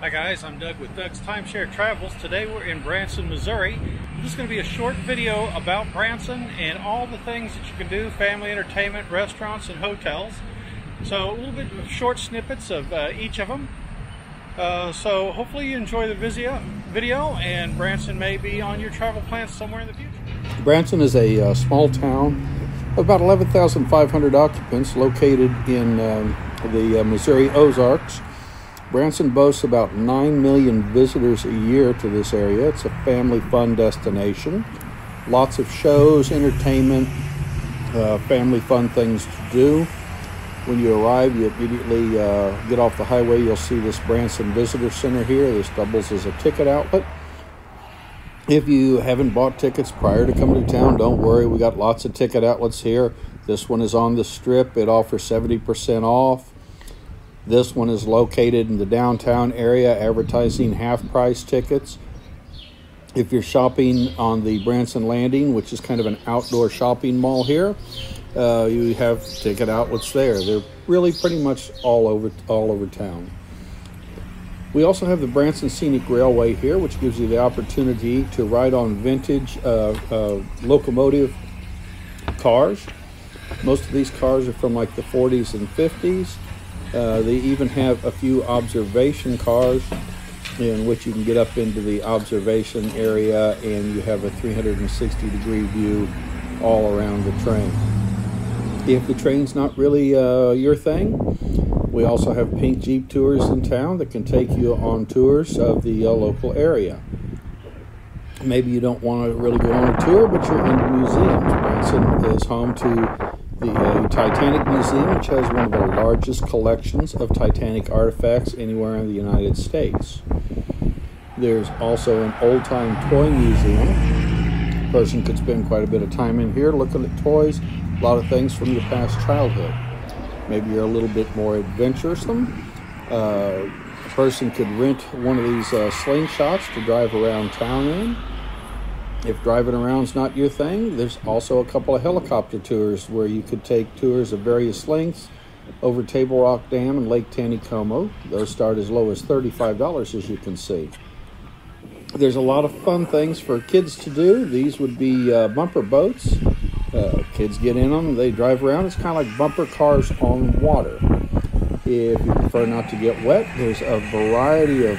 Hi guys, I'm Doug with Doug's Timeshare Travels. Today we're in Branson, Missouri. This is going to be a short video about Branson and all the things that you can do, family entertainment, restaurants, and hotels. So a little bit of short snippets of each of them. So hopefully you enjoy the video and Branson may be on your travel plans somewhere in the future. Branson is a small town of about 11,500 occupants located in the Missouri Ozarks. Branson boasts about 9 million visitors a year to this area. It's a family fun destination. Lots of shows, entertainment, family fun things to do. When you arrive, you immediately get off the highway. You'll see this Branson Visitor Center here. This doubles as a ticket outlet. If you haven't bought tickets prior to coming to town, don't worry. We got lots of ticket outlets here. This one is on the Strip. It offers 70% off. This one is located in the downtown area, advertising half-price tickets. If you're shopping on the Branson Landing, which is kind of an outdoor shopping mall here, you have ticket outlets there. They're really pretty much all over town. We also have the Branson Scenic Railway here, which gives you the opportunity to ride on vintage locomotive cars. Most of these cars are from like the 40s and 50s. They even have a few observation cars in which you can get up into the observation area and you have a 360-degree view all around the train. If the train's not really your thing, we also have pink Jeep tours in town that can take you on tours of the local area. Maybe you don't want to really go on a tour, but you're into museums. Branson is home to the Titanic Museum, which has one of the largest collections of Titanic artifacts anywhere in the United States. There's also an old-time toy museum. A person could spend quite a bit of time in here looking at toys, a lot of things from your past childhood. Maybe you're a little bit more adventuresome. A person could rent one of these slingshots to drive around town in. If driving around's not your thing, there's also a couple of helicopter tours where you could take tours of various lengths over Table Rock Dam and Lake Taneycomo. Those start as low as $35, as you can see. There's a lot of fun things for kids to do. These would be bumper boats. Kids get in them, they drive around. It's kind of like bumper cars on water. If you prefer not to get wet, there's a variety of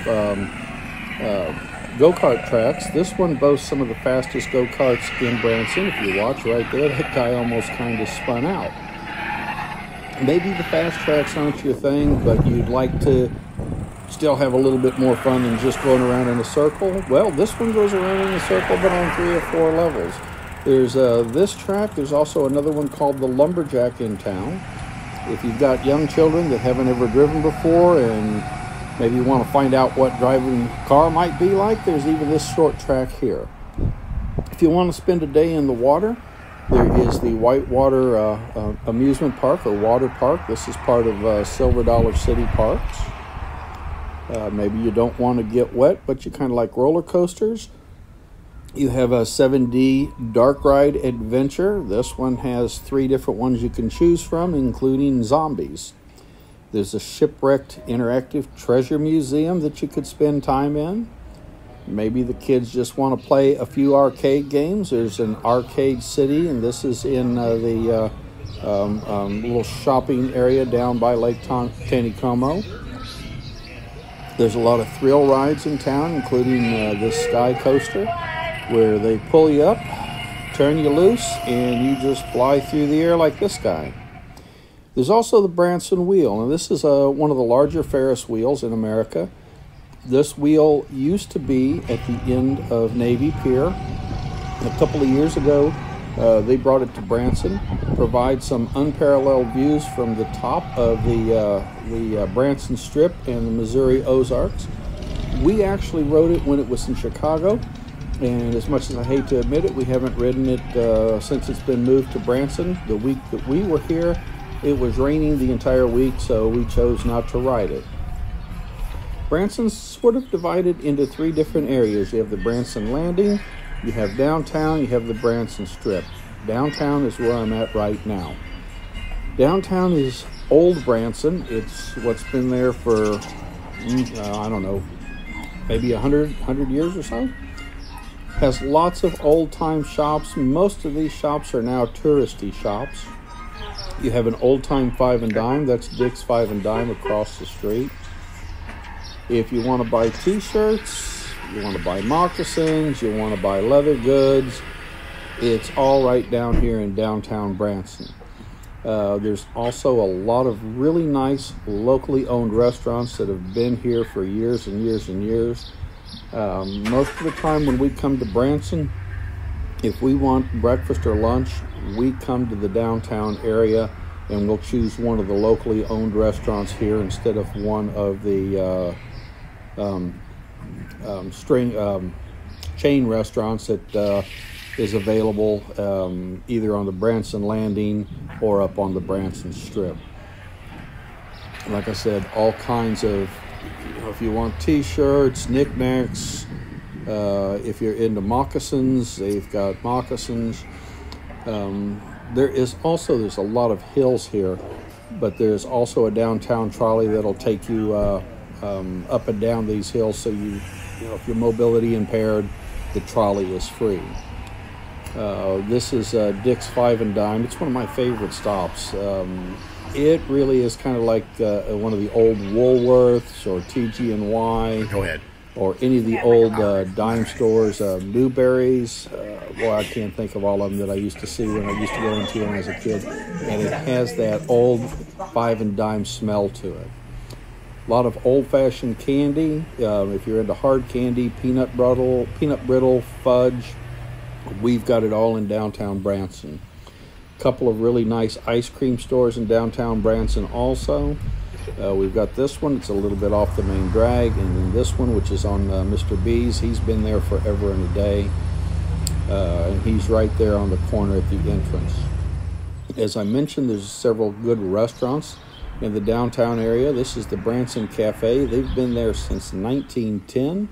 go-kart tracks. This one boasts some of the fastest go-karts in Branson. If you watch right there, that guy almost kind of spun out. Maybe the fast tracks aren't your thing, but you'd like to still have a little bit more fun than just going around in a circle. Well, this one goes around in a circle, but on 3 or 4 levels. There's this track. There's also another one called the Lumberjack in town. If you've got young children that haven't ever driven before and maybe you want to find out what driving a car might be like, there's even this short track here. If you want to spend a day in the water, there is the Whitewater Amusement Park or Water Park. This is part of Silver Dollar City Parks. Maybe you don't want to get wet, but you kind of like roller coasters. You have a 7D Dark Ride Adventure. This one has 3 different ones you can choose from, including zombies. There's a Shipwrecked Interactive Treasure Museum that you could spend time in. Maybe the kids just want to play a few arcade games. There's an Arcade City, and this is in the little shopping area down by Lake Taneycomo. There's a lot of thrill rides in town, including this Sky Coaster, where they pull you up, turn you loose, and you just fly through the air like this guy. There's also the Branson Wheel, and this is one of the larger Ferris wheels in America. This wheel used to be at the end of Navy Pier. A couple of years ago, they brought it to Branson, provide some unparalleled views from the top of the Branson Strip and the Missouri Ozarks. We actually rode it when it was in Chicago, and as much as I hate to admit it, we haven't ridden it since it's been moved to Branson. The week that we were here, it was raining the entire week, so we chose not to ride it. Branson's sort of divided into 3 different areas. You have the Branson Landing, you have downtown, you have the Branson Strip. Downtown is where I'm at right now. Downtown is Old Branson. It's what's been there for, I don't know, maybe 100 years or so. Has lots of old-time shops. Most of these shops are now touristy shops. You have an old-time Five and Dime. That's Dick's Five and Dime across the street. If you want to buy t-shirts, you want to buy moccasins, you want to buy leather goods, it's all right down here in downtown Branson. There's also a lot of really nice locally owned restaurants that have been here for years and years and years. Most of the time when we come to Branson, if we want breakfast or lunch, we come to the downtown area and we'll choose one of the locally owned restaurants here instead of one of the chain restaurants that is available either on the Branson Landing or up on the Branson Strip. Like I said, all kinds of, if you want t-shirts, knickknacks, if you're into moccasins, they've got moccasins. There's a lot of hills here, but there's also a downtown trolley that'll take you up and down these hills, so if you're mobility impaired, the trolley is free. This is Dick's Five and Dime. It's one of my favorite stops. It really is kind of like one of the old Woolworths or TG&Y. Go ahead. Or any of the old dime stores, Newberry's. Boy, I can't think of all of them that I used to see when I used to go into when I was a kid. And it has that old Five and Dime smell to it. A lot of old-fashioned candy. If you're into hard candy, peanut brittle, fudge, we've got it all in downtown Branson. A couple of really nice ice cream stores in downtown Branson also. We've got this one, it's a little bit off the main drag, and then this one, which is on Mr. B's. He's been there forever and a day, and he's right there on the corner at the entrance. As I mentioned, there's several good restaurants in the downtown area. This is the Branson Cafe. They've been there since 1910.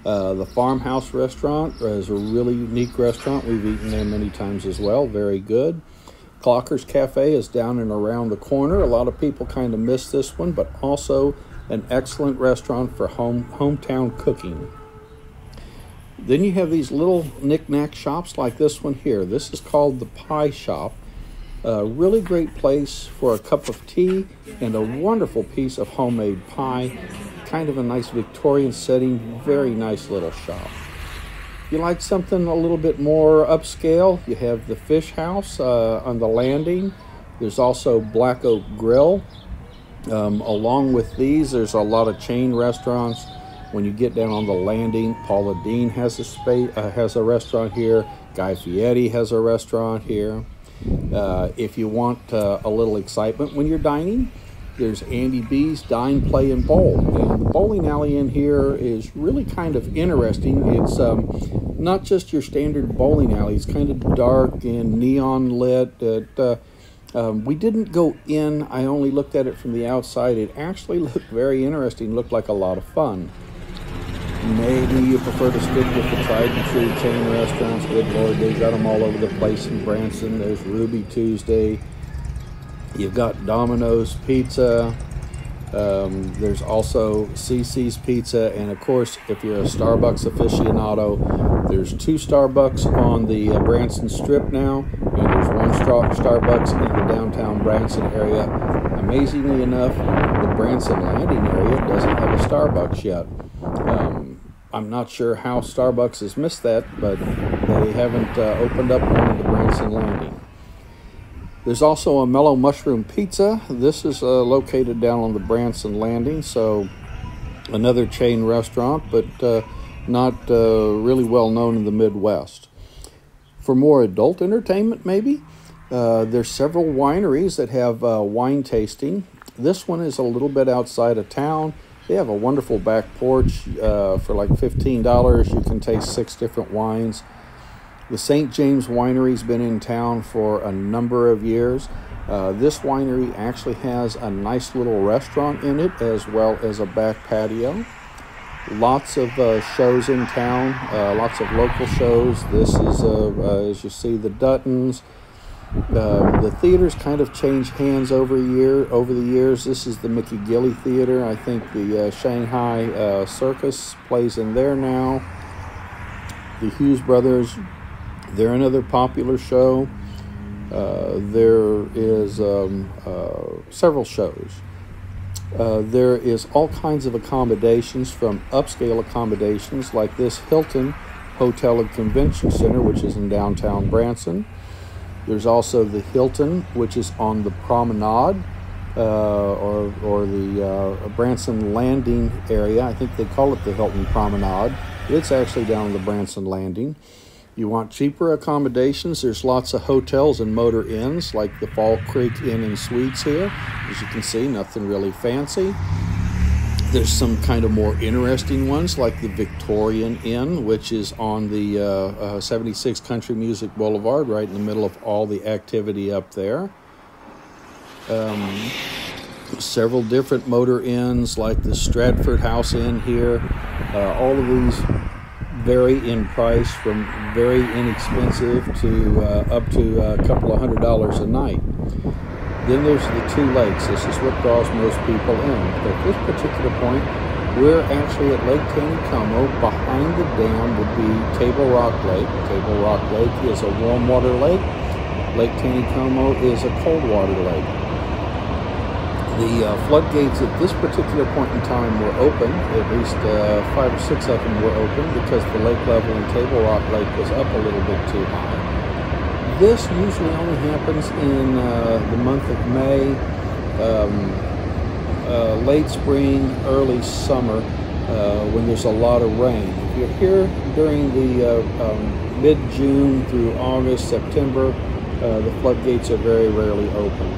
The Farmhouse Restaurant is a really unique restaurant. We've eaten there many times as well. Very good. Clocker's Cafe is down and around the corner. A lot of people kind of miss this one, but also an excellent restaurant for hometown cooking. Then you have these little knick-knack shops like this one here. This is called the Pie Shop. A really great place for a cup of tea and a wonderful piece of homemade pie. Kind of a nice Victorian setting, very nice little shop. If you like something a little bit more upscale, you have the Fish House on the Landing. There's also Black Oak Grill. Along with these, there's a lot of chain restaurants. When you get down on the Landing, Paula Deen has a restaurant here. Guy Fieri has a restaurant here. If you want a little excitement when you're dining, there's Andy B's Dine, Play, and Bowl. And the bowling alley in here is really kind of interesting. It's not just your standard bowling alley. It's kind of dark and neon lit. We didn't go in. I only looked at it from the outside. It actually looked very interesting. Looked like a lot of fun. Maybe you prefer to stick with the tried and true chain restaurants. Good Lord, they got them all over the place in Branson. There's Ruby Tuesday. You've got Domino's Pizza. There's also CC's Pizza. And of course, if you're a Starbucks aficionado, there's 2 Starbucks on the Branson Strip now. And there's 1 Starbucks in the downtown Branson area. Amazingly enough, the Branson Landing area doesn't have a Starbucks yet. I'm not sure how Starbucks has missed that, but they haven't opened up one at the Branson Landing. There's also a Mellow Mushroom Pizza. This is located down on the Branson Landing, so another chain restaurant, but not really well known in the Midwest. For more adult entertainment, maybe, there's several wineries that have wine tasting. This one is a little bit outside of town. They have a wonderful back porch. For like $15, you can taste 6 different wines. The St. James Winery's been in town for a number of years. This winery actually has a nice little restaurant in it, as well as a back patio. Lots of shows in town, lots of local shows. This is, as you see, the Duttons. The theaters kind of change hands over the years. This is the Mickey Gilley Theater. I think the Shanghai Circus plays in there now. The Hughes Brothers, they're another popular show. There is several shows. There is all kinds of accommodations, from upscale accommodations like this Hilton Hotel and Convention Center, which is in downtown Branson. There's also the Hilton, which is on the Promenade, or the Branson Landing area. I think they call it the Hilton Promenade. It's actually down on the Branson Landing. You want cheaper accommodations, there's lots of hotels and motor inns, like the Fall Creek Inn and Suites here. As you can see, nothing really fancy. There's some kind of more interesting ones, like the Victorian Inn, which is on the 76 Country Music Boulevard, right in the middle of all the activity up there. Several different motor inns, like the Stratford House Inn here. All of these vary in price, from very inexpensive to up to a couple of $100 a night. Then there's the two lakes. This is what draws most people in. But at this particular point, we're actually at Lake Taneycomo. Behind the dam would be Table Rock Lake. Table Rock Lake is a warm water lake. Lake Taneycomo is a cold water lake. The floodgates at this particular point in time were open. At least 5 or 6 of them were open, because the lake level in Table Rock Lake was up a little bit too high. This usually only happens in the month of May, late spring, early summer, when there's a lot of rain. If you're here during the mid-June through August, September, the floodgates are very rarely open.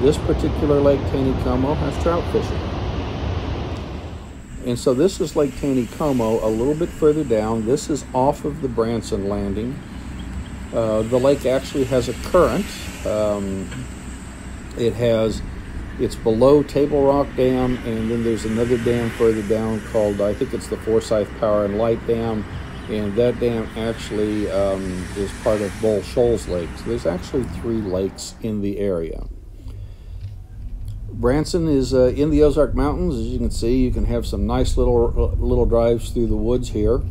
This particular Lake Taneycomo has trout fishing. And so this is Lake Taneycomo a little bit further down. This is off of the Branson Landing. The lake actually has a current. It's below Table Rock Dam, and then there's another dam further down called, I think it's the Forsyth Power and Light Dam, and that dam actually is part of Bull Shoals Lake. So there's actually 3 lakes in the area. Branson is in the Ozark Mountains. As you can see, you can have some nice little drives through the woods here.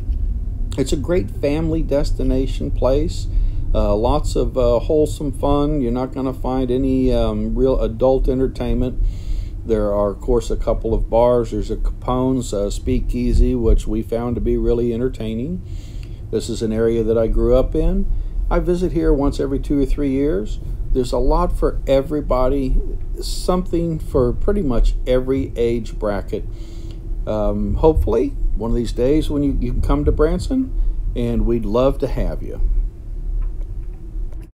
It's a great family destination place. Lots of wholesome fun. You're not going to find any real adult entertainment. There are, of course, a couple of bars. There's a Capone's Speakeasy, which we found to be really entertaining. This is an area that I grew up in. I visit here once every 2 or 3 years. There's a lot for everybody, something for pretty much every age bracket. Hopefully, one of these days when you can come to Branson, and we'd love to have you.